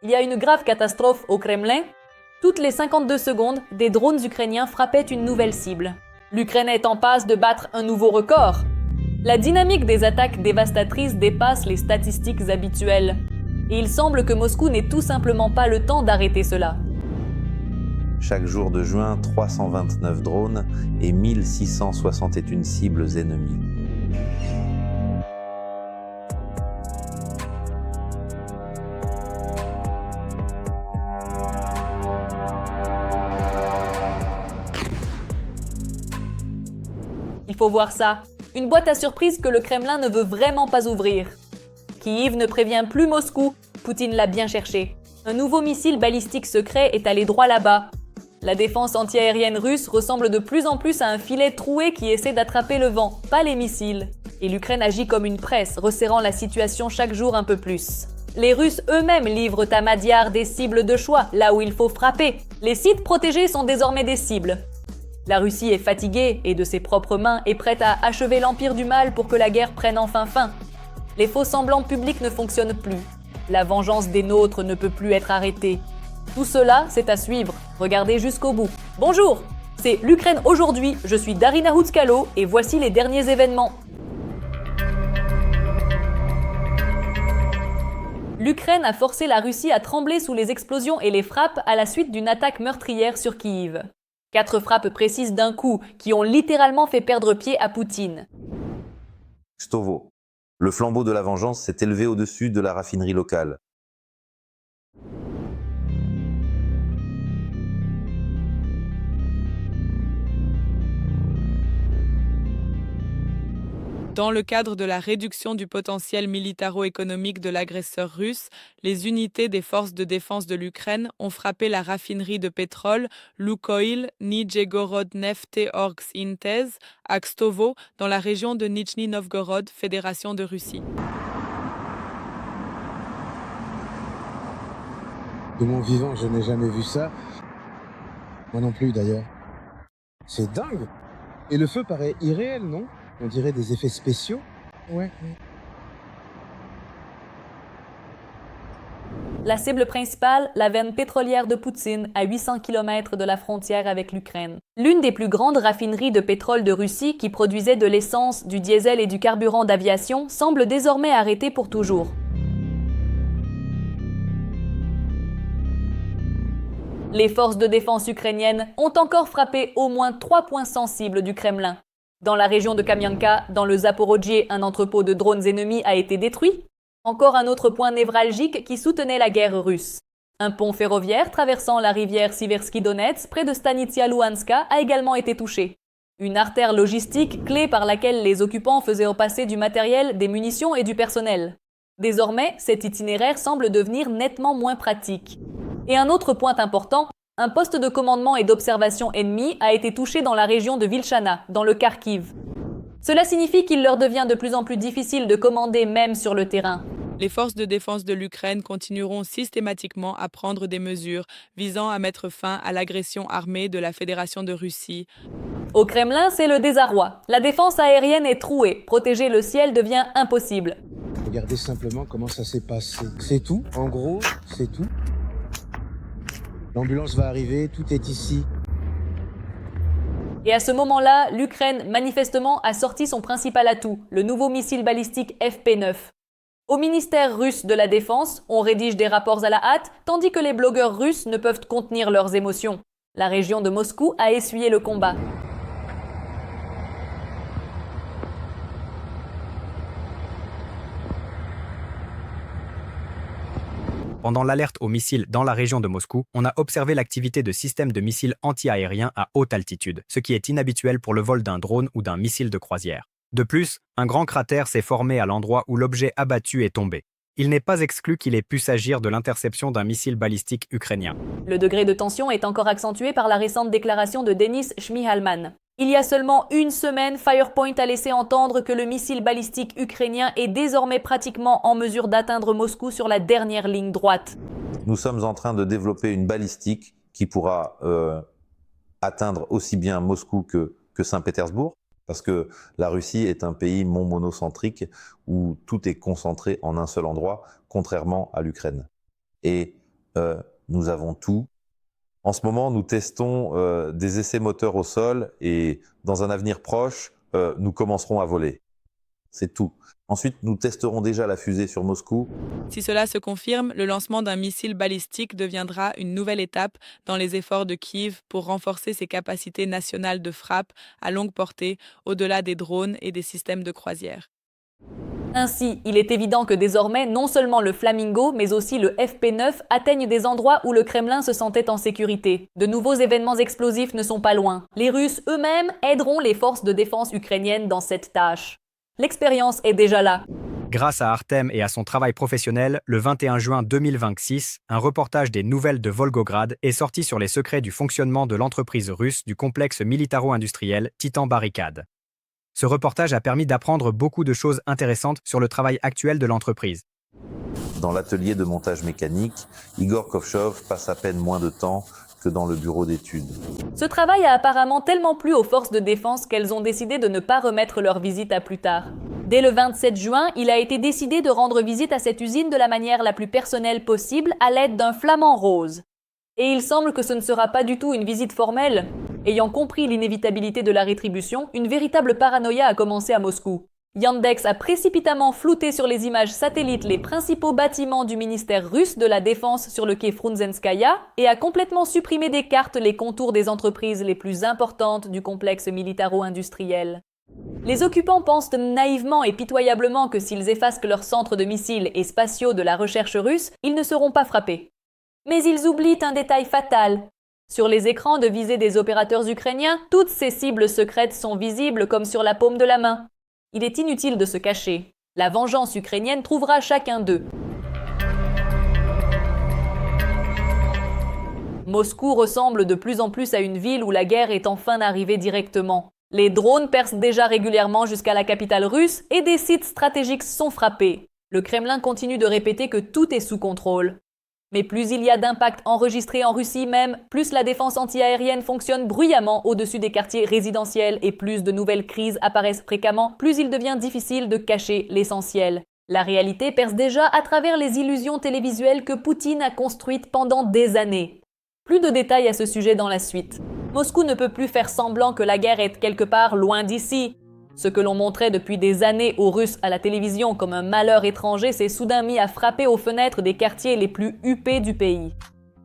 Il y a une grave catastrophe au Kremlin. Toutes les 52 secondes, des drones ukrainiens frappaient une nouvelle cible. L'Ukraine est en passe de battre un nouveau record. La dynamique des attaques dévastatrices dépasse les statistiques habituelles. Et il semble que Moscou n'ait tout simplement pas le temps d'arrêter cela. Chaque jour de juin, 329 drones et 1661 cibles ennemies. Il faut voir ça. Une boîte à surprise que le Kremlin ne veut vraiment pas ouvrir. Kiev ne prévient plus Moscou. Poutine l'a bien cherché. Un nouveau missile balistique secret est allé droit là-bas. La défense antiaérienne russe ressemble de plus en plus à un filet troué qui essaie d'attraper le vent, pas les missiles. Et l'Ukraine agit comme une presse, resserrant la situation chaque jour un peu plus. Les Russes eux-mêmes livrent à Madiar des cibles de choix, là où il faut frapper. Les sites protégés sont désormais des cibles. La Russie est fatiguée et de ses propres mains est prête à achever l'empire du mal pour que la guerre prenne enfin fin. Les faux semblants publics ne fonctionnent plus. La vengeance des nôtres ne peut plus être arrêtée. Tout cela, c'est à suivre. Regardez jusqu'au bout. Bonjour, c'est l'Ukraine aujourd'hui, je suis Darina Houtkalo et voici les derniers événements. L'Ukraine a forcé la Russie à trembler sous les explosions et les frappes à la suite d'une attaque meurtrière sur Kiev. 4 frappes précises d'un coup qui ont littéralement fait perdre pied à Poutine. Kstovo. Le flambeau de la vengeance s'est élevé au-dessus de la raffinerie locale. Dans le cadre de la réduction du potentiel militaro-économique de l'agresseur russe, les unités des forces de défense de l'Ukraine ont frappé la raffinerie de pétrole Lukoil Nijegorod-Nefteorgs-Intez à Kstovo, dans la région de Nijni Novgorod, Fédération de Russie. De mon vivant, je n'ai jamais vu ça. Moi non plus d'ailleurs. C'est dingue. Et le feu paraît irréel, non? On dirait des effets spéciaux. Ouais. La cible principale, la veine pétrolière de Poutine, à 800 km de la frontière avec l'Ukraine. L'une des plus grandes raffineries de pétrole de Russie qui produisait de l'essence, du diesel et du carburant d'aviation semble désormais arrêtée pour toujours. Les forces de défense ukrainiennes ont encore frappé au moins 3 points sensibles du Kremlin. Dans la région de Kamianka, dans le Zaporojie, un entrepôt de drones ennemis a été détruit. Encore un autre point névralgique qui soutenait la guerre russe. Un pont ferroviaire traversant la rivière Siversky Donets près de Stanitsia Luhanska a également été touché. Une artère logistique clé par laquelle les occupants faisaient repasser du matériel, des munitions et du personnel. Désormais, cet itinéraire semble devenir nettement moins pratique. Et un autre point important, un poste de commandement et d'observation ennemi a été touché dans la région de Vilchana, dans le Kharkiv. Cela signifie qu'il leur devient de plus en plus difficile de commander même sur le terrain. Les forces de défense de l'Ukraine continueront systématiquement à prendre des mesures visant à mettre fin à l'agression armée de la Fédération de Russie. Au Kremlin, c'est le désarroi. La défense aérienne est trouée. Protéger le ciel devient impossible. Regardez simplement comment ça s'est passé. C'est tout, en gros, c'est tout. L'ambulance va arriver, tout est ici. Et à ce moment-là, l'Ukraine, manifestement, a sorti son principal atout, le nouveau missile balistique FP9. Au ministère russe de la Défense, on rédige des rapports à la hâte, tandis que les blogueurs russes ne peuvent contenir leurs émotions. La région de Moscou a essuyé le combat. Pendant l'alerte aux missiles dans la région de Moscou, on a observé l'activité de systèmes de missiles anti-aériens à haute altitude, ce qui est inhabituel pour le vol d'un drone ou d'un missile de croisière. De plus, un grand cratère s'est formé à l'endroit où l'objet abattu est tombé. Il n'est pas exclu qu'il ait pu s'agir de l'interception d'un missile balistique ukrainien. Le degré de tension est encore accentué par la récente déclaration de Denis Shmihalman. Il y a seulement une semaine, Firepoint a laissé entendre que le missile balistique ukrainien est désormais pratiquement en mesure d'atteindre Moscou sur la dernière ligne droite. Nous sommes en train de développer une balistique qui pourra atteindre aussi bien Moscou que Saint-Pétersbourg, parce que la Russie est un pays monocentrique où tout est concentré en un seul endroit, contrairement à l'Ukraine. Et nous avons tout. En ce moment, nous testons des essais moteurs au sol et dans un avenir proche, nous commencerons à voler. C'est tout. Ensuite, nous testerons déjà la fusée sur Moscou. Si cela se confirme, le lancement d'un missile balistique deviendra une nouvelle étape dans les efforts de Kiev pour renforcer ses capacités nationales de frappe à longue portée au-delà des drones et des systèmes de croisière. Ainsi, il est évident que désormais, non seulement le Flamingo, mais aussi le FP9 atteignent des endroits où le Kremlin se sentait en sécurité. De nouveaux événements explosifs ne sont pas loin. Les Russes eux-mêmes aideront les forces de défense ukrainiennes dans cette tâche. L'expérience est déjà là. Grâce à Artem et à son travail professionnel, le 21 juin 2026, un reportage des Nouvelles de Volgograd est sorti sur les secrets du fonctionnement de l'entreprise russe du complexe militaro-industriel Titan Barricade. Ce reportage a permis d'apprendre beaucoup de choses intéressantes sur le travail actuel de l'entreprise. Dans l'atelier de montage mécanique, Igor Kovchov passe à peine moins de temps que dans le bureau d'études. Ce travail a apparemment tellement plu aux forces de défense qu'elles ont décidé de ne pas remettre leur visite à plus tard. Dès le 27 juin, il a été décidé de rendre visite à cette usine de la manière la plus personnelle possible à l'aide d'un flamant rose. Et il semble que ce ne sera pas du tout une visite formelle. Ayant compris l'inévitabilité de la rétribution, une véritable paranoïa a commencé à Moscou. Yandex a précipitamment flouté sur les images satellites les principaux bâtiments du ministère russe de la Défense sur le quai Frunzenskaya et a complètement supprimé des cartes les contours des entreprises les plus importantes du complexe militaro-industriel. Les occupants pensent naïvement et pitoyablement que s'ils effacent leurs centres de missiles et spatiaux de la recherche russe, ils ne seront pas frappés. Mais ils oublient un détail fatal. Sur les écrans de visée des opérateurs ukrainiens, toutes ces cibles secrètes sont visibles comme sur la paume de la main. Il est inutile de se cacher. La vengeance ukrainienne trouvera chacun d'eux. Moscou ressemble de plus en plus à une ville où la guerre est en train d'arriver directement. Les drones percent déjà régulièrement jusqu'à la capitale russe et des sites stratégiques sont frappés. Le Kremlin continue de répéter que tout est sous contrôle. Mais plus il y a d'impacts enregistrés en Russie même, plus la défense antiaérienne fonctionne bruyamment au-dessus des quartiers résidentiels et plus de nouvelles crises apparaissent fréquemment, plus il devient difficile de cacher l'essentiel. La réalité perce déjà à travers les illusions télévisuelles que Poutine a construites pendant des années. Plus de détails à ce sujet dans la suite. Moscou ne peut plus faire semblant que la guerre est quelque part loin d'ici. Ce que l'on montrait depuis des années aux Russes à la télévision comme un malheur étranger s'est soudain mis à frapper aux fenêtres des quartiers les plus huppés du pays.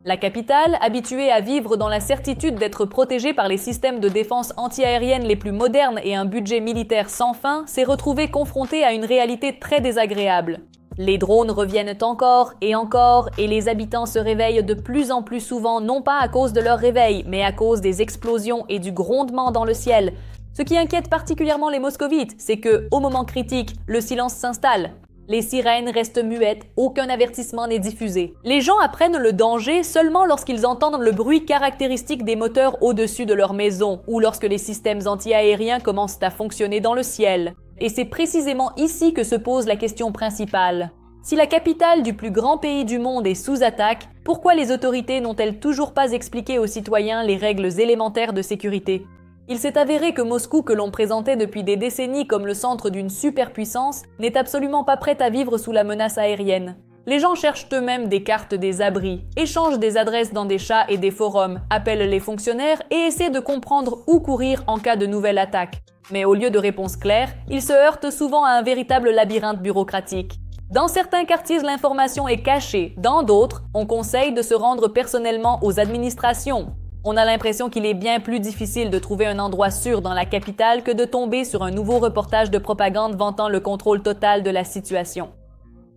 La capitale, habituée à vivre dans la certitude d'être protégée par les systèmes de défense antiaérienne les plus modernes et un budget militaire sans fin, s'est retrouvée confrontée à une réalité très désagréable. Les drones reviennent encore et les habitants se réveillent de plus en plus souvent, non pas à cause de leur réveil, mais à cause des explosions et du grondement dans le ciel. Ce qui inquiète particulièrement les moscovites, c'est que, au moment critique, le silence s'installe. Les sirènes restent muettes, aucun avertissement n'est diffusé. Les gens apprennent le danger seulement lorsqu'ils entendent le bruit caractéristique des moteurs au-dessus de leur maison ou lorsque les systèmes anti-aériens commencent à fonctionner dans le ciel. Et c'est précisément ici que se pose la question principale. Si la capitale du plus grand pays du monde est sous attaque, pourquoi les autorités n'ont-elles toujours pas expliqué aux citoyens les règles élémentaires de sécurité ? Il s'est avéré que Moscou, que l'on présentait depuis des décennies comme le centre d'une superpuissance, n'est absolument pas prête à vivre sous la menace aérienne. Les gens cherchent eux-mêmes des cartes des abris, échangent des adresses dans des chats et des forums, appellent les fonctionnaires et essaient de comprendre où courir en cas de nouvelle attaque. Mais au lieu de réponses claires, ils se heurtent souvent à un véritable labyrinthe bureaucratique. Dans certains quartiers, l'information est cachée. Dans d'autres, on conseille de se rendre personnellement aux administrations. On a l'impression qu'il est bien plus difficile de trouver un endroit sûr dans la capitale que de tomber sur un nouveau reportage de propagande vantant le contrôle total de la situation.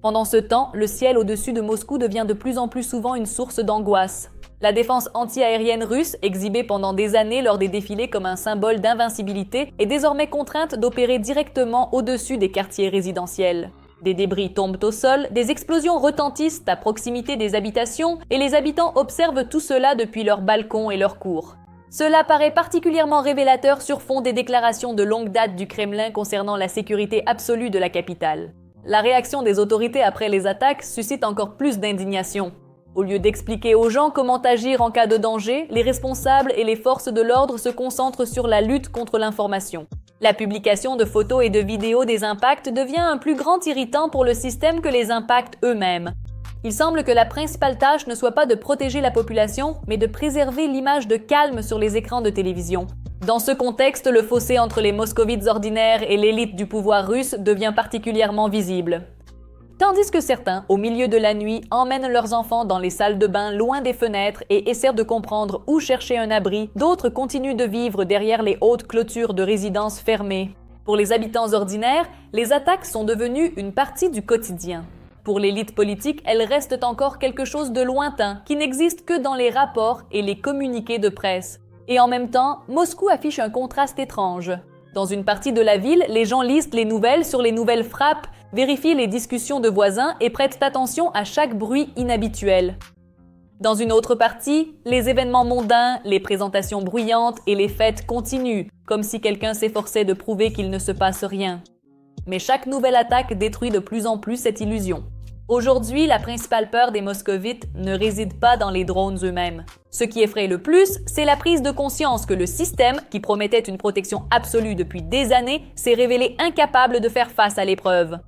Pendant ce temps, le ciel au-dessus de Moscou devient de plus en plus souvent une source d'angoisse. La défense anti-aérienne russe, exhibée pendant des années lors des défilés comme un symbole d'invincibilité, est désormais contrainte d'opérer directement au-dessus des quartiers résidentiels. Des débris tombent au sol, des explosions retentissent à proximité des habitations et les habitants observent tout cela depuis leurs balcons et leurs cours. Cela paraît particulièrement révélateur sur fond des déclarations de longue date du Kremlin concernant la sécurité absolue de la capitale. La réaction des autorités après les attaques suscite encore plus d'indignation. Au lieu d'expliquer aux gens comment agir en cas de danger, les responsables et les forces de l'ordre se concentrent sur la lutte contre l'information. La publication de photos et de vidéos des impacts devient un plus grand irritant pour le système que les impacts eux-mêmes. Il semble que la principale tâche ne soit pas de protéger la population, mais de préserver l'image de calme sur les écrans de télévision. Dans ce contexte, le fossé entre les moscovites ordinaires et l'élite du pouvoir russe devient particulièrement visible. Tandis que certains, au milieu de la nuit, emmènent leurs enfants dans les salles de bain loin des fenêtres et essaient de comprendre où chercher un abri, d'autres continuent de vivre derrière les hautes clôtures de résidences fermées. Pour les habitants ordinaires, les attaques sont devenues une partie du quotidien. Pour l'élite politique, elles restent encore quelque chose de lointain, qui n'existe que dans les rapports et les communiqués de presse. Et en même temps, Moscou affiche un contraste étrange. Dans une partie de la ville, les gens lisent les nouvelles sur les nouvelles frappes, vérifient les discussions de voisins et prêtent attention à chaque bruit inhabituel. Dans une autre partie, les événements mondains, les présentations bruyantes et les fêtes continuent, comme si quelqu'un s'efforçait de prouver qu'il ne se passe rien. Mais chaque nouvelle attaque détruit de plus en plus cette illusion. Aujourd'hui, la principale peur des moscovites ne réside pas dans les drones eux-mêmes. Ce qui effraie le plus, c'est la prise de conscience que le système, qui promettait une protection absolue depuis des années, s'est révélé incapable de faire face à l'épreuve.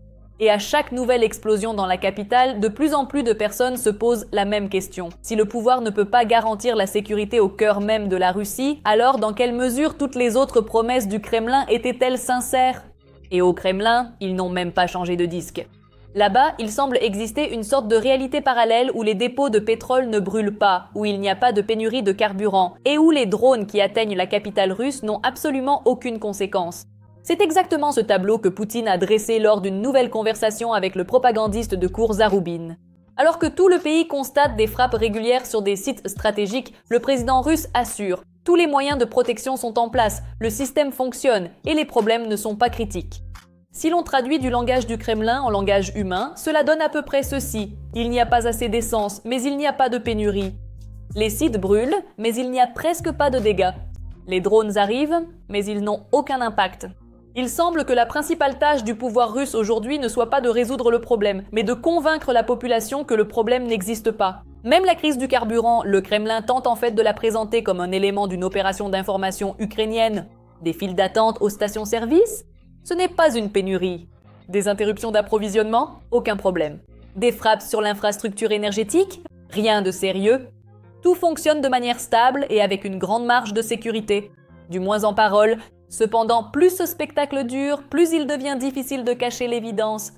Et à chaque nouvelle explosion dans la capitale, de plus en plus de personnes se posent la même question. Si le pouvoir ne peut pas garantir la sécurité au cœur même de la Russie, alors dans quelle mesure toutes les autres promesses du Kremlin étaient-elles sincères ? Et au Kremlin, ils n'ont même pas changé de disque. Là-bas, il semble exister une sorte de réalité parallèle où les dépôts de pétrole ne brûlent pas, où il n'y a pas de pénurie de carburant, et où les drones qui atteignent la capitale russe n'ont absolument aucune conséquence. C'est exactement ce tableau que Poutine a dressé lors d'une nouvelle conversation avec le propagandiste de cour Zaroubine. Alors que tout le pays constate des frappes régulières sur des sites stratégiques, le président russe assure « Tous les moyens de protection sont en place, le système fonctionne et les problèmes ne sont pas critiques ». Si l'on traduit du langage du Kremlin en langage humain, cela donne à peu près ceci. Il n'y a pas assez d'essence, mais il n'y a pas de pénurie. Les sites brûlent, mais il n'y a presque pas de dégâts. Les drones arrivent, mais ils n'ont aucun impact. Il semble que la principale tâche du pouvoir russe aujourd'hui ne soit pas de résoudre le problème, mais de convaincre la population que le problème n'existe pas. Même la crise du carburant, le Kremlin tente en fait de la présenter comme un élément d'une opération d'information ukrainienne. Des files d'attente aux stations-service ? Ce n'est pas une pénurie. Des interruptions d'approvisionnement ? Aucun problème. Des frappes sur l'infrastructure énergétique ? Rien de sérieux. Tout fonctionne de manière stable et avec une grande marge de sécurité. Du moins en parole. Cependant, plus ce spectacle dure, plus il devient difficile de cacher l'évidence.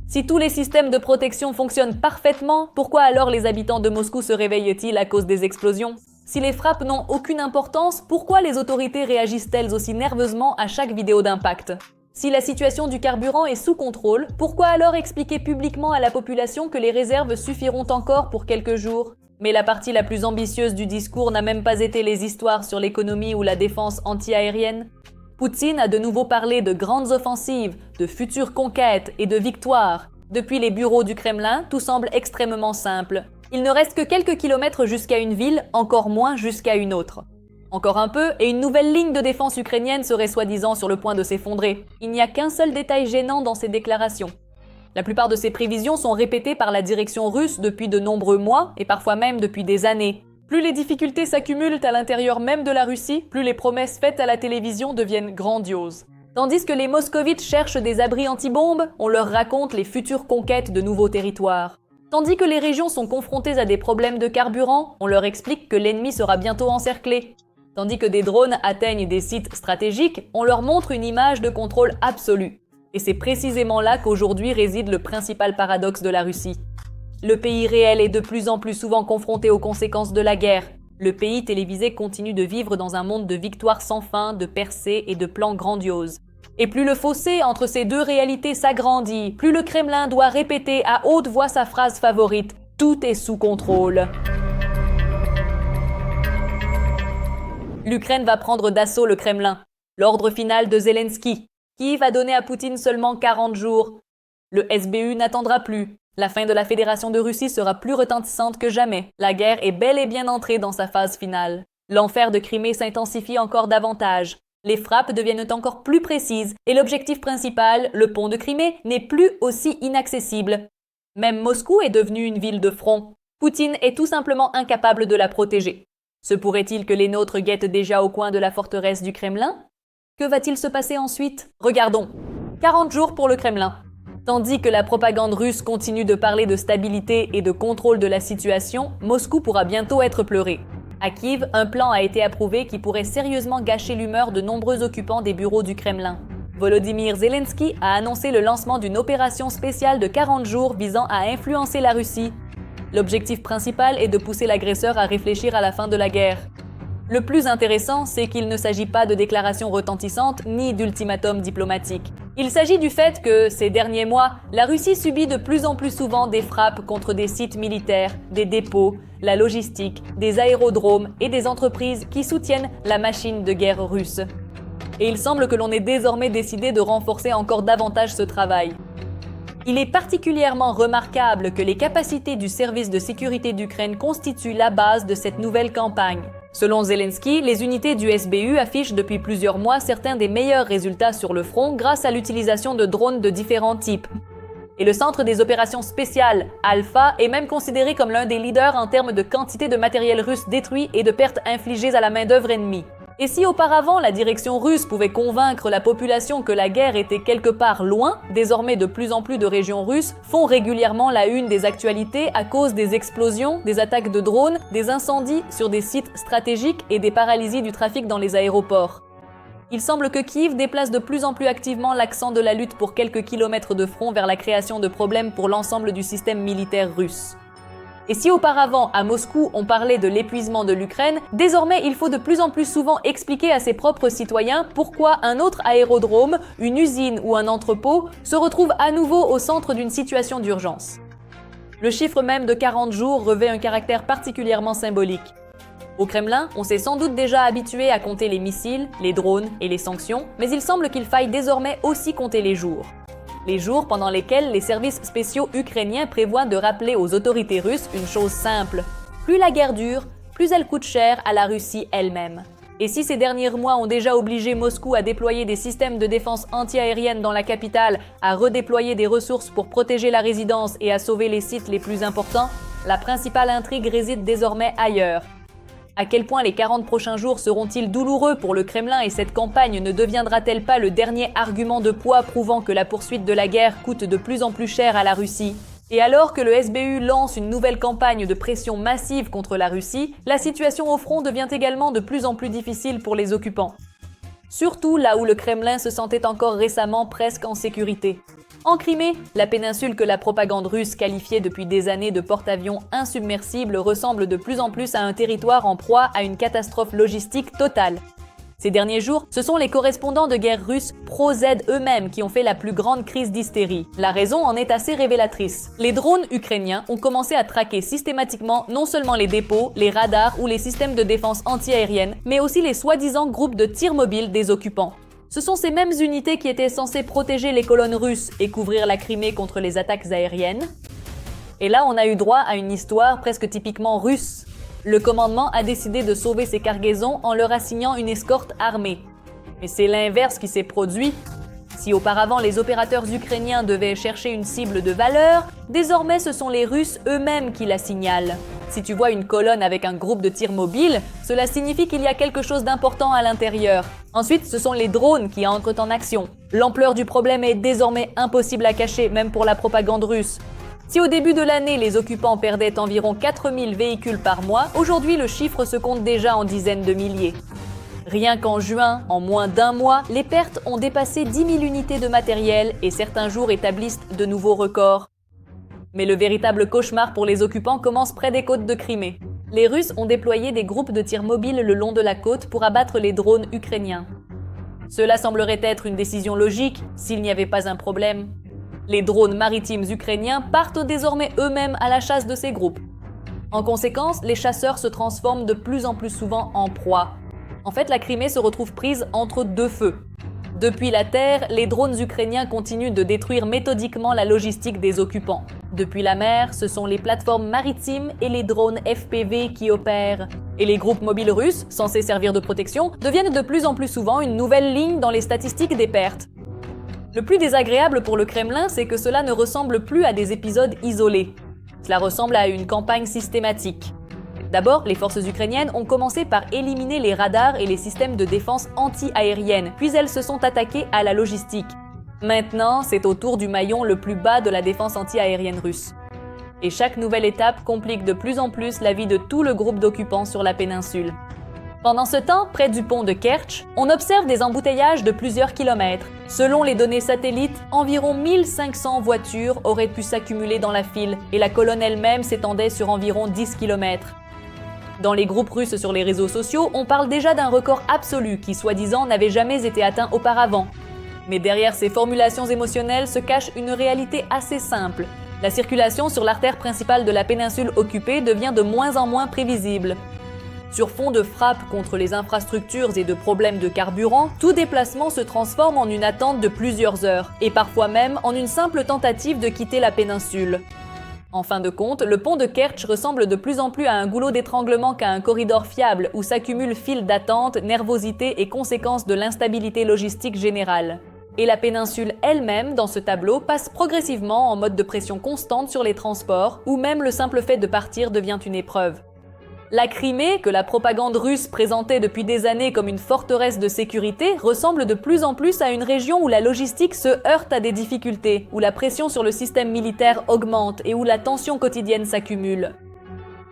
Si tous les systèmes de protection fonctionnent parfaitement, pourquoi alors les habitants de Moscou se réveillent-ils à cause des explosions ? Si les frappes n'ont aucune importance, pourquoi les autorités réagissent-elles aussi nerveusement à chaque vidéo d'impact ? Si la situation du carburant est sous contrôle, pourquoi alors expliquer publiquement à la population que les réserves suffiront encore pour quelques jours ? Mais la partie la plus ambitieuse du discours n'a même pas été les histoires sur l'économie ou la défense anti-aérienne. Poutine a de nouveau parlé de grandes offensives, de futures conquêtes et de victoires. Depuis les bureaux du Kremlin, tout semble extrêmement simple. Il ne reste que quelques kilomètres jusqu'à une ville, encore moins jusqu'à une autre. Encore un peu, et une nouvelle ligne de défense ukrainienne serait soi-disant sur le point de s'effondrer. Il n'y a qu'un seul détail gênant dans ces déclarations. La plupart de ces prévisions sont répétées par la direction russe depuis de nombreux mois, et parfois même depuis des années. Plus les difficultés s'accumulent à l'intérieur même de la Russie, plus les promesses faites à la télévision deviennent grandioses. Tandis que les moscovites cherchent des abris anti-bombes, on leur raconte les futures conquêtes de nouveaux territoires. Tandis que les régions sont confrontées à des problèmes de carburant, on leur explique que l'ennemi sera bientôt encerclé. Tandis que des drones atteignent des sites stratégiques, on leur montre une image de contrôle absolu. Et c'est précisément là qu'aujourd'hui réside le principal paradoxe de la Russie. Le pays réel est de plus en plus souvent confronté aux conséquences de la guerre. Le pays télévisé continue de vivre dans un monde de victoires sans fin, de percées et de plans grandioses. Et plus le fossé entre ces deux réalités s'agrandit, plus le Kremlin doit répéter à haute voix sa phrase favorite « Tout est sous contrôle ». L'Ukraine va prendre d'assaut le Kremlin. L'ordre final de Zelensky. Kiev a donné à Poutine seulement 40 jours. Le SBU n'attendra plus. La fin de la Fédération de Russie sera plus retentissante que jamais. La guerre est bel et bien entrée dans sa phase finale. L'enfer de Crimée s'intensifie encore davantage. Les frappes deviennent encore plus précises et l'objectif principal, le pont de Crimée, n'est plus aussi inaccessible. Même Moscou est devenue une ville de front. Poutine est tout simplement incapable de la protéger. Se pourrait-il que les nôtres guettent déjà au coin de la forteresse du Kremlin ? Que va-t-il se passer ensuite ? Regardons. 40 jours pour le Kremlin. Tandis que la propagande russe continue de parler de stabilité et de contrôle de la situation, Moscou pourra bientôt être pleuré. À Kiev, un plan a été approuvé qui pourrait sérieusement gâcher l'humeur de nombreux occupants des bureaux du Kremlin. Volodymyr Zelensky a annoncé le lancement d'une opération spéciale de 40 jours visant à influencer la Russie. L'objectif principal est de pousser l'agresseur à réfléchir à la fin de la guerre. Le plus intéressant, c'est qu'il ne s'agit pas de déclarations retentissantes ni d'ultimatums diplomatiques. Il s'agit du fait que, ces derniers mois, la Russie subit de plus en plus souvent des frappes contre des sites militaires, des dépôts, la logistique, des aérodromes et des entreprises qui soutiennent la machine de guerre russe. Et il semble que l'on ait désormais décidé de renforcer encore davantage ce travail. Il est particulièrement remarquable que les capacités du service de sécurité d'Ukraine constituent la base de cette nouvelle campagne. Selon Zelensky, les unités du SBU affichent depuis plusieurs mois certains des meilleurs résultats sur le front grâce à l'utilisation de drones de différents types. Et le centre des opérations spéciales, Alpha, est même considéré comme l'un des leaders en termes de quantité de matériel russe détruit et de pertes infligées à la main-d'œuvre ennemie. Et si auparavant la direction russe pouvait convaincre la population que la guerre était quelque part loin, désormais de plus en plus de régions russes font régulièrement la une des actualités à cause des explosions, des attaques de drones, des incendies sur des sites stratégiques et des paralysies du trafic dans les aéroports. Il semble que Kiev déplace de plus en plus activement l'accent de la lutte pour quelques kilomètres de front vers la création de problèmes pour l'ensemble du système militaire russe. Et si auparavant, à Moscou, on parlait de l'épuisement de l'Ukraine, désormais il faut de plus en plus souvent expliquer à ses propres citoyens pourquoi un autre aérodrome, une usine ou un entrepôt se retrouve à nouveau au centre d'une situation d'urgence. Le chiffre même de 40 jours revêt un caractère particulièrement symbolique. Au Kremlin, on s'est sans doute déjà habitué à compter les missiles, les drones et les sanctions, mais il semble qu'il faille désormais aussi compter les jours. Les jours pendant lesquels les services spéciaux ukrainiens prévoient de rappeler aux autorités russes une chose simple. Plus la guerre dure, plus elle coûte cher à la Russie elle-même. Et si ces derniers mois ont déjà obligé Moscou à déployer des systèmes de défense antiaérienne dans la capitale, à redéployer des ressources pour protéger la résidence et à sauver les sites les plus importants, la principale intrigue réside désormais ailleurs. À quel point les 40 prochains jours seront-ils douloureux pour le Kremlin et cette campagne ne deviendra-t-elle pas le dernier argument de poids prouvant que la poursuite de la guerre coûte de plus en plus cher à la Russie ? Et alors que le SBU lance une nouvelle campagne de pression massive contre la Russie, la situation au front devient également de plus en plus difficile pour les occupants. Surtout là où le Kremlin se sentait encore récemment presque en sécurité. En Crimée, la péninsule que la propagande russe qualifiait depuis des années de porte-avions insubmersible ressemble de plus en plus à un territoire en proie à une catastrophe logistique totale. Ces derniers jours, ce sont les correspondants de guerre russes pro-Z eux-mêmes qui ont fait la plus grande crise d'hystérie. La raison en est assez révélatrice. Les drones ukrainiens ont commencé à traquer systématiquement non seulement les dépôts, les radars ou les systèmes de défense antiaérienne, mais aussi les soi-disant groupes de tir mobile des occupants. Ce sont ces mêmes unités qui étaient censées protéger les colonnes russes et couvrir la Crimée contre les attaques aériennes. Et là, on a eu droit à une histoire presque typiquement russe. Le commandement a décidé de sauver ses cargaisons en leur assignant une escorte armée. Mais c'est l'inverse qui s'est produit. Si auparavant les opérateurs ukrainiens devaient chercher une cible de valeur, désormais ce sont les Russes eux-mêmes qui la signalent. Si tu vois une colonne avec un groupe de tir mobile, cela signifie qu'il y a quelque chose d'important à l'intérieur. Ensuite, ce sont les drones qui entrent en action. L'ampleur du problème est désormais impossible à cacher, même pour la propagande russe. Si au début de l'année, les occupants perdaient environ 4000 véhicules par mois, aujourd'hui le chiffre se compte déjà en dizaines de milliers. Rien qu'en juin, en moins d'un mois, les pertes ont dépassé 10 000 unités de matériel et certains jours établissent de nouveaux records. Mais le véritable cauchemar pour les occupants commence près des côtes de Crimée. Les Russes ont déployé des groupes de tir mobiles le long de la côte pour abattre les drones ukrainiens. Cela semblerait être une décision logique s'il n'y avait pas un problème. Les drones maritimes ukrainiens partent désormais eux-mêmes à la chasse de ces groupes. En conséquence, les chasseurs se transforment de plus en plus souvent en proie. En fait, la Crimée se retrouve prise entre deux feux. Depuis la terre, les drones ukrainiens continuent de détruire méthodiquement la logistique des occupants. Depuis la mer, ce sont les plateformes maritimes et les drones FPV qui opèrent. Et les groupes mobiles russes, censés servir de protection, deviennent de plus en plus souvent une nouvelle ligne dans les statistiques des pertes. Le plus désagréable pour le Kremlin, c'est que cela ne ressemble plus à des épisodes isolés. Cela ressemble à une campagne systématique. D'abord, les forces ukrainiennes ont commencé par éliminer les radars et les systèmes de défense anti-aérienne, puis elles se sont attaquées à la logistique. Maintenant, c'est au tour du maillon le plus bas de la défense anti-aérienne russe. Et chaque nouvelle étape complique de plus en plus la vie de tout le groupe d'occupants sur la péninsule. Pendant ce temps, près du pont de Kertch, on observe des embouteillages de plusieurs kilomètres. Selon les données satellites, environ 1500 voitures auraient pu s'accumuler dans la file et la colonne elle-même s'étendait sur environ 10 kilomètres. Dans les groupes russes sur les réseaux sociaux, on parle déjà d'un record absolu qui, soi-disant, n'avait jamais été atteint auparavant. Mais derrière ces formulations émotionnelles se cache une réalité assez simple. La circulation sur l'artère principale de la péninsule occupée devient de moins en moins prévisible. Sur fond de frappes contre les infrastructures et de problèmes de carburant, tout déplacement se transforme en une attente de plusieurs heures, et parfois même en une simple tentative de quitter la péninsule. En fin de compte, le pont de Kertch ressemble de plus en plus à un goulot d'étranglement qu'à un corridor fiable où s'accumulent files d'attente, nervosité et conséquences de l'instabilité logistique générale. Et la péninsule elle-même, dans ce tableau, passe progressivement en mode de pression constante sur les transports, où même le simple fait de partir devient une épreuve. La Crimée, que la propagande russe présentait depuis des années comme une forteresse de sécurité, ressemble de plus en plus à une région où la logistique se heurte à des difficultés, où la pression sur le système militaire augmente et où la tension quotidienne s'accumule.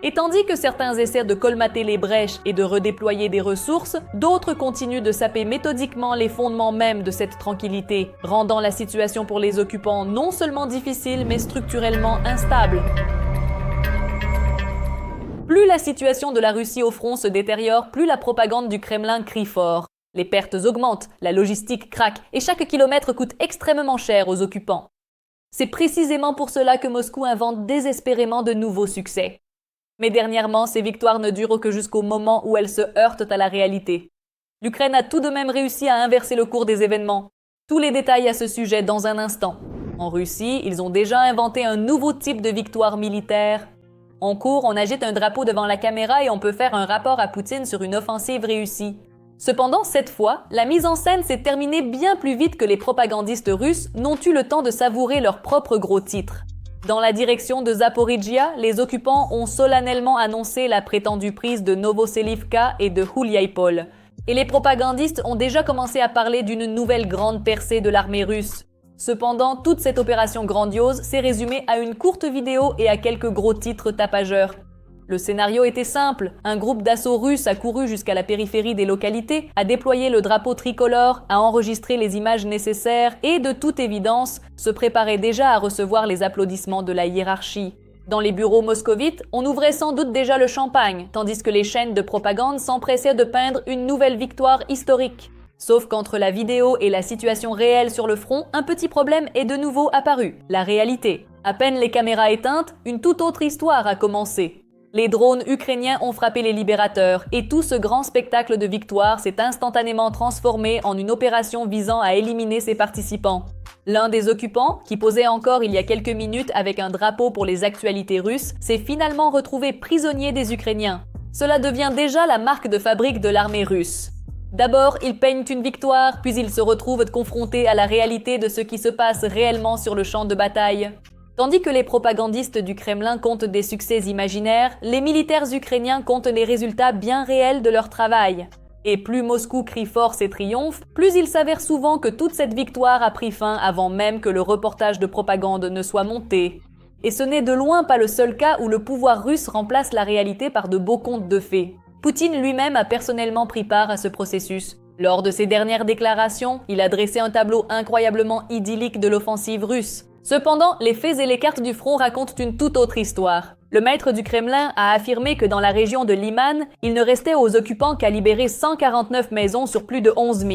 Et tandis que certains essaient de colmater les brèches et de redéployer des ressources, d'autres continuent de saper méthodiquement les fondements mêmes de cette tranquillité, rendant la situation pour les occupants non seulement difficile mais structurellement instable. Plus la situation de la Russie au front se détériore, plus la propagande du Kremlin crie fort. Les pertes augmentent, la logistique craque et chaque kilomètre coûte extrêmement cher aux occupants. C'est précisément pour cela que Moscou invente désespérément de nouveaux succès. Mais dernièrement, ces victoires ne durent que jusqu'au moment où elles se heurtent à la réalité. L'Ukraine a tout de même réussi à inverser le cours des événements. Tous les détails à ce sujet dans un instant. En Russie, ils ont déjà inventé un nouveau type de victoire militaire. En cours, on agite un drapeau devant la caméra et on peut faire un rapport à Poutine sur une offensive réussie. Cependant, cette fois, la mise en scène s'est terminée bien plus vite que les propagandistes russes n'ont eu le temps de savourer leur propre gros titre. Dans la direction de Zaporijia, les occupants ont solennellement annoncé la prétendue prise de Novoselivka et de Huliaipol. Et les propagandistes ont déjà commencé à parler d'une nouvelle grande percée de l'armée russe. Cependant, toute cette opération grandiose s'est résumée à une courte vidéo et à quelques gros titres tapageurs. Le scénario était simple, un groupe d'assaut russe a couru jusqu'à la périphérie des localités, a déployé le drapeau tricolore, a enregistré les images nécessaires et, de toute évidence, se préparait déjà à recevoir les applaudissements de la hiérarchie. Dans les bureaux moscovites, on ouvrait sans doute déjà le champagne, tandis que les chaînes de propagande s'empressaient de peindre une nouvelle victoire historique. Sauf qu'entre la vidéo et la situation réelle sur le front, un petit problème est de nouveau apparu, la réalité. À peine les caméras éteintes, une toute autre histoire a commencé. Les drones ukrainiens ont frappé les libérateurs et tout ce grand spectacle de victoire s'est instantanément transformé en une opération visant à éliminer ses participants. L'un des occupants, qui posait encore il y a quelques minutes avec un drapeau pour les actualités russes, s'est finalement retrouvé prisonnier des Ukrainiens. Cela devient déjà la marque de fabrique de l'armée russe. D'abord, ils peignent une victoire, puis ils se retrouvent confrontés à la réalité de ce qui se passe réellement sur le champ de bataille. Tandis que les propagandistes du Kremlin comptent des succès imaginaires, les militaires ukrainiens comptent les résultats bien réels de leur travail. Et plus Moscou crie fort ses triomphes, plus il s'avère souvent que toute cette victoire a pris fin avant même que le reportage de propagande ne soit monté. Et ce n'est de loin pas le seul cas où le pouvoir russe remplace la réalité par de beaux contes de fées. Poutine lui-même a personnellement pris part à ce processus. Lors de ses dernières déclarations, il a dressé un tableau incroyablement idyllique de l'offensive russe. Cependant, les faits et les cartes du front racontent une toute autre histoire. Le maître du Kremlin a affirmé que dans la région de Liman, il ne restait aux occupants qu'à libérer 149 maisons sur plus de 11 000.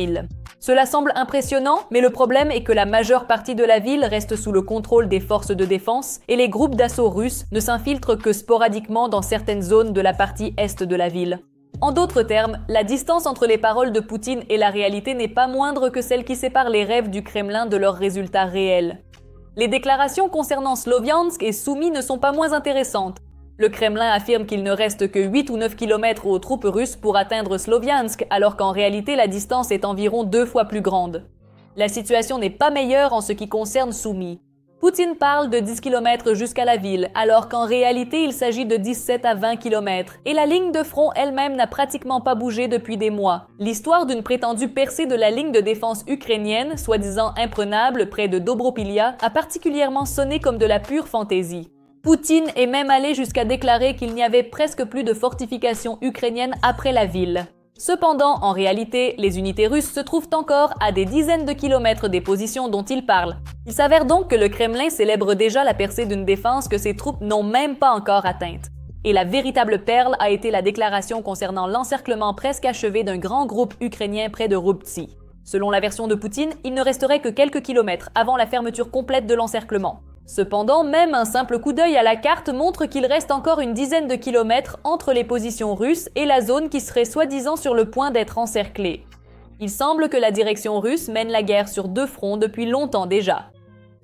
Cela semble impressionnant, mais le problème est que la majeure partie de la ville reste sous le contrôle des forces de défense et les groupes d'assaut russes ne s'infiltrent que sporadiquement dans certaines zones de la partie est de la ville. En d'autres termes, la distance entre les paroles de Poutine et la réalité n'est pas moindre que celle qui sépare les rêves du Kremlin de leurs résultats réels. Les déclarations concernant Sloviansk et Soumy ne sont pas moins intéressantes. Le Kremlin affirme qu'il ne reste que 8 ou 9 km aux troupes russes pour atteindre Sloviansk, alors qu'en réalité la distance est environ 2 fois plus grande. La situation n'est pas meilleure en ce qui concerne Soumy. Poutine parle de 10 km jusqu'à la ville, alors qu'en réalité il s'agit de 17 à 20 km, et la ligne de front elle-même n'a pratiquement pas bougé depuis des mois. L'histoire d'une prétendue percée de la ligne de défense ukrainienne, soi-disant imprenable près de Dobropilia, a particulièrement sonné comme de la pure fantaisie. Poutine est même allé jusqu'à déclarer qu'il n'y avait presque plus de fortifications ukrainiennes après la ville. Cependant, en réalité, les unités russes se trouvent encore à des dizaines de kilomètres des positions dont il parle. Il s'avère donc que le Kremlin célèbre déjà la percée d'une défense que ses troupes n'ont même pas encore atteinte. Et la véritable perle a été la déclaration concernant l'encerclement presque achevé d'un grand groupe ukrainien près de Rubtsi. Selon la version de Poutine, il ne resterait que quelques kilomètres avant la fermeture complète de l'encerclement. Cependant, même un simple coup d'œil à la carte montre qu'il reste encore une dizaine de kilomètres entre les positions russes et la zone qui serait soi-disant sur le point d'être encerclée. Il semble que la direction russe mène la guerre sur deux fronts depuis longtemps déjà.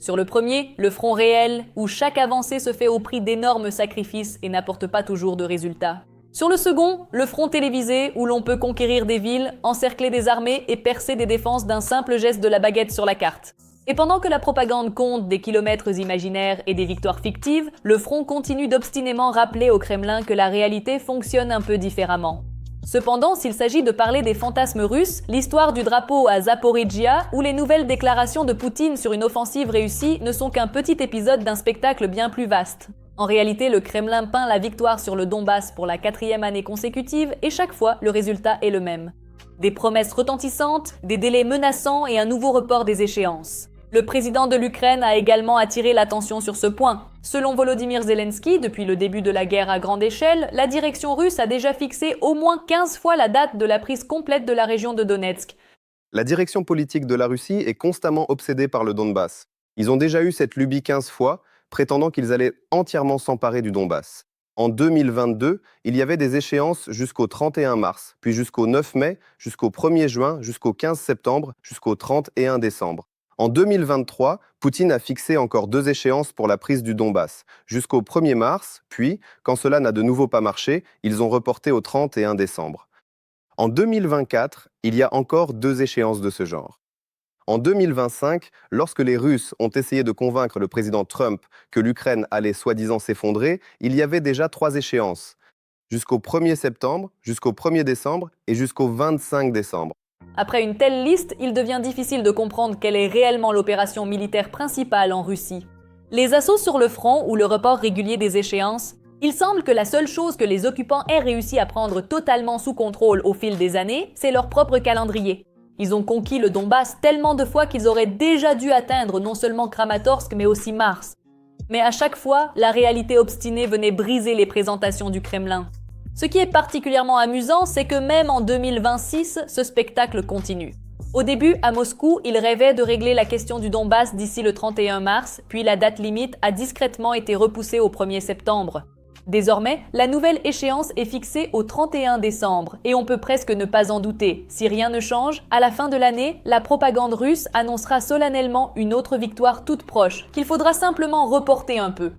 Sur le premier, le front réel, où chaque avancée se fait au prix d'énormes sacrifices et n'apporte pas toujours de résultats. Sur le second, le front télévisé, où l'on peut conquérir des villes, encercler des armées et percer des défenses d'un simple geste de la baguette sur la carte. Et pendant que la propagande compte des kilomètres imaginaires et des victoires fictives, le front continue d'obstinément rappeler au Kremlin que la réalité fonctionne un peu différemment. Cependant, s'il s'agit de parler des fantasmes russes, l'histoire du drapeau à Zaporizhzhia ou les nouvelles déclarations de Poutine sur une offensive réussie ne sont qu'un petit épisode d'un spectacle bien plus vaste. En réalité, le Kremlin peint la victoire sur le Donbass pour la 4e année consécutive et chaque fois, le résultat est le même. Des promesses retentissantes, des délais menaçants et un nouveau report des échéances. Le président de l'Ukraine a également attiré l'attention sur ce point. Selon Volodymyr Zelensky, depuis le début de la guerre à grande échelle, la direction russe a déjà fixé au moins 15 fois la date de la prise complète de la région de Donetsk. La direction politique de la Russie est constamment obsédée par le Donbass. Ils ont déjà eu cette lubie 15 fois, prétendant qu'ils allaient entièrement s'emparer du Donbass. En 2022, il y avait des échéances jusqu'au 31 mars, puis jusqu'au 9 mai, jusqu'au 1er juin, jusqu'au 15 septembre, jusqu'au 31 décembre. En 2023, Poutine a fixé encore 2 échéances pour la prise du Donbass, jusqu'au 1er mars, puis, quand cela n'a de nouveau pas marché, ils ont reporté au 31 décembre. En 2024, il y a encore 2 échéances de ce genre. En 2025, lorsque les Russes ont essayé de convaincre le président Trump que l'Ukraine allait soi-disant s'effondrer, il y avait déjà 3 échéances, jusqu'au 1er septembre, jusqu'au 1er décembre et jusqu'au 25 décembre. Après une telle liste, il devient difficile de comprendre quelle est réellement l'opération militaire principale en Russie. Les assauts sur le front ou le report régulier des échéances, il semble que la seule chose que les occupants aient réussi à prendre totalement sous contrôle au fil des années, c'est leur propre calendrier. Ils ont conquis le Donbass tellement de fois qu'ils auraient déjà dû atteindre non seulement Kramatorsk mais aussi Mars. Mais à chaque fois, la réalité obstinée venait briser les présentations du Kremlin. Ce qui est particulièrement amusant, c'est que même en 2026, ce spectacle continue. Au début, à Moscou, ils rêvaient de régler la question du Donbass d'ici le 31 mars, puis la date limite a discrètement été repoussée au 1er septembre. Désormais, la nouvelle échéance est fixée au 31 décembre, et on peut presque ne pas en douter. Si rien ne change, à la fin de l'année, la propagande russe annoncera solennellement une autre victoire toute proche, qu'il faudra simplement reporter un peu.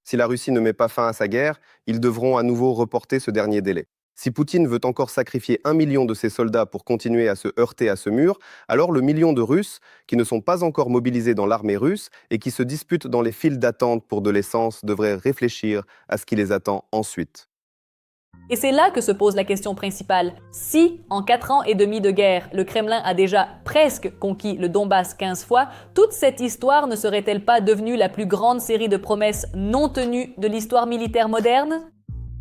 Si la Russie ne met pas fin à sa guerre, ils devront à nouveau reporter ce dernier délai. Si Poutine veut encore sacrifier 1 million de ses soldats pour continuer à se heurter à ce mur, alors le million de Russes qui ne sont pas encore mobilisés dans l'armée russe et qui se disputent dans les files d'attente pour de l'essence devraient réfléchir à ce qui les attend ensuite. Et c'est là que se pose la question principale. Si, en 4 ans et demi de guerre, le Kremlin a déjà presque conquis le Donbass 15 fois, toute cette histoire ne serait-elle pas devenue la plus grande série de promesses non tenues de l'histoire militaire moderne ?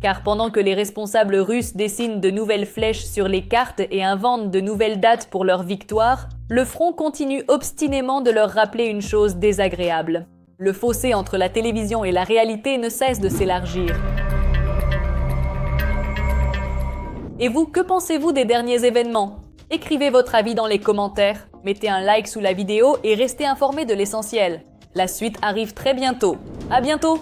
Car pendant que les responsables russes dessinent de nouvelles flèches sur les cartes et inventent de nouvelles dates pour leur victoire, le front continue obstinément de leur rappeler une chose désagréable. Le fossé entre la télévision et la réalité ne cesse de s'élargir. Et vous, que pensez-vous des derniers événements ? Écrivez votre avis dans les commentaires, mettez un like sous la vidéo et restez informés de l'essentiel. La suite arrive très bientôt. À bientôt!